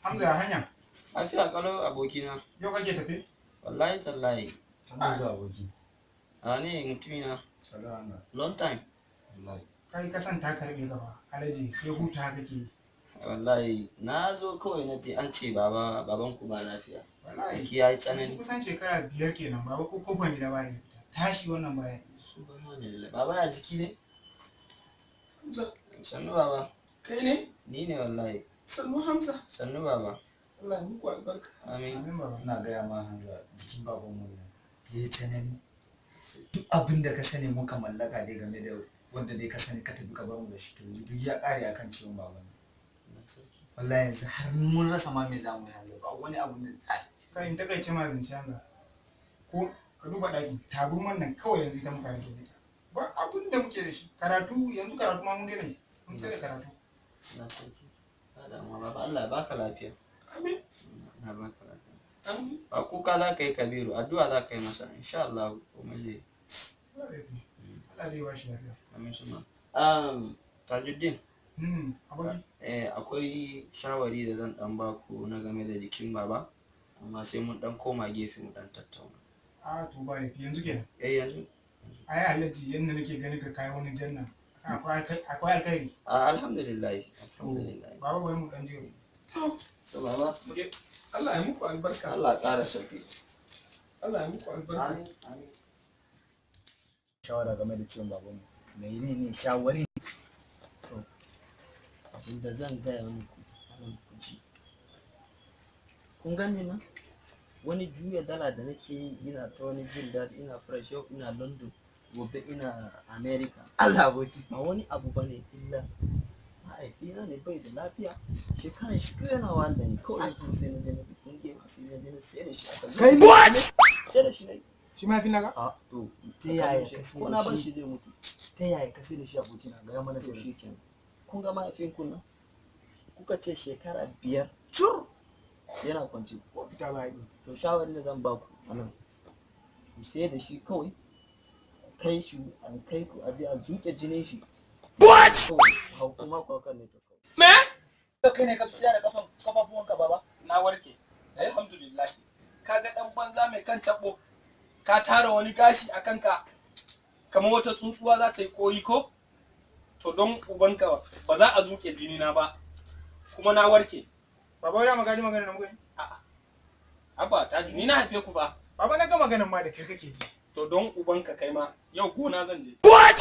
Hamza ya hanya? Lafiya kalau abokina. Yau kake tafi? Wallahi tallahi. Hamza aboki. A ne mutumina. Salama. Long time. Wallahi. Kai kasan ta karbe gaba. Alaji sai huta kake yi. Wallahi na zo kawai na je an ce baban ku ba lafiya. Wallahi. Ki yayi tsanani. Kusan shekara 5 kenan baba ko kofan gida baya fita. Tashi wannan baya. Subhanallah. Baba ya jiki ne? Hamza. Sannu baba. Kai ne? Ni ne wallahi. Sannu Hamza. Sannu baba. Allah ya muku albarka. Amin. Amin baba. Ina gaya ma Hamza jikin babanmu ne. Yayi tsanani. Duk abin da ka sani muka mallaka dai game da wanda dai ka sani ka tafi ka bar mu da shi to duk ya kare akan ciwon baban. Wallahi yanzu har mun rasa ma me zamu yi yanzu ba wani abu ne. Kai in takaice ma zance Allah. Ko ka duba daki taburman nan kawai yanzu ita muka rike ita. Ba abun da muke da shi. Karatu yanzu karatu ma mun daina yi. Mun sai da karatu. Na sauki. Kada ma baba Allah ya baka lafiya. Amin. Na baka lafiya. Amin. Ba kuka za ka yi Kabiru, addu'a za ka yi masa insha Allah komai zai. Allah zai ba shi lafiya. Amin suma. Tajuddin. Aboki. Akwai shawari da zan dan baku na game da jikin baba, amma sai mun dan koma gefe mu dan tattauna. A to ba laifi yanzu kenan. Yanzu. Ai Alhaji yanda nake ganin ka kai wani janna. Akwai alkhairi. Alhamdulillah. Alhamdulillah. Baba bai mu dan jiyo. To baba, Allah ya muku albarka. Allah ƙara sauki. Allah ya muku albarka. Amin. Amin. Shawara game da ciwon babanmu. Menene shawari? To, abinda zan gaya muku anan ku ji. Kun gani na? Wani juya dala da nake yi ina ta wani jin daɗi ina fresh yau ina London gobe ina America. Allah aboki ba wani abu bane illa mahaifina ne bai da lafiya shekaran shi biyu yana wanda ni kawai kuma sai na je na bi kungiya masu na je na sai da shi aka Kai sai da shi ne. Shi ma fi naga? A to Ta yaya ka sai ko da na bar shi? shi zai mutu. Ta yaya ka sai da shi abokina ga mana To sai shi kenan. Kun ga mahaifinku nan kuka ce shekara 5 cur yana kwance. Ko fita ba yi. To shawarin da zan baku anan ku sai da shi kawai kai shi an kai ku aje a zuke jinin shi. What? Hau kuma ku kan ne ta kawai. Me? Kai ne ka tsaya da kafafuwanka baba? Na warke. Alhamdulillah. Kaga dan banza mai kan cabo. Ka tara wani gashi a kanka. Kamar wata tsuntsuwa za ta yi koyi ko? To don ubanka ba za a zuke jini na ba. Kuma na warke. Baba ya magana na magana. A'a. Abba ta ni na haife ku fa. Baba na ga maganan ma da kai kake ji. To don ubanka kai ma yau gona zan je. What?